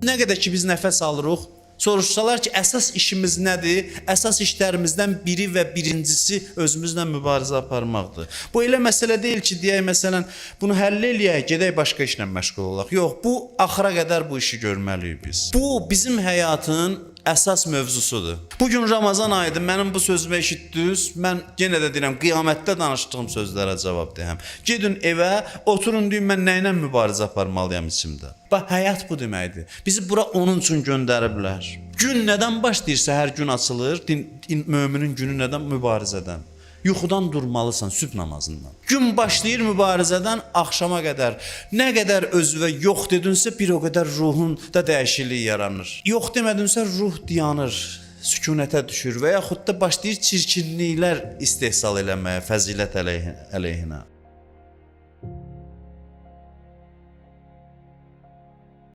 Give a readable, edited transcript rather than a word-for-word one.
Nə qədər ki biz nəfəs alırıq, soruşsalar ki, əsas işimiz nədir? Əsas işlərimizdən biri və birincisi özümüzlə mübarizə aparmaqdır. Bu elə məsələ deyil ki, deyək məsələn, bunu həll eləyək, gedək başqa işlə məşğul olaq. Yox, bu axıra qədər bu işi görməliyik biz. Bu bizim həyatın əsas mövzusudur. Bugün Ramazan ayıdır, mənim bu sözümü eşitdiniz. Mən yenə də deyirəm, qiyamətdə danışdığım sözlərə cavab deyəm. Gedin evə, oturun deyin, mən nə ilə mübarizə aparmalıyam içimdə. Bax, həyat bu deməkdir. Bizi bura onun üçün göndəriblər. Gün nədən başlayırsa hər gün açılır, möminin günü nədən? Mübarizədən. Yuxudan durmalısan sübh namazından. Gün başlayır mübarizədən axşama qədər. Nə qədər özünə yox dedinsə, bir o qədər ruhun da dəyişiklik yaranır. Yox demədinsə ruh dayanır, sükunətə düşür və yaxud da başlayır çirkinliklər istehsal eləməyə, fəzilət əleyhinə.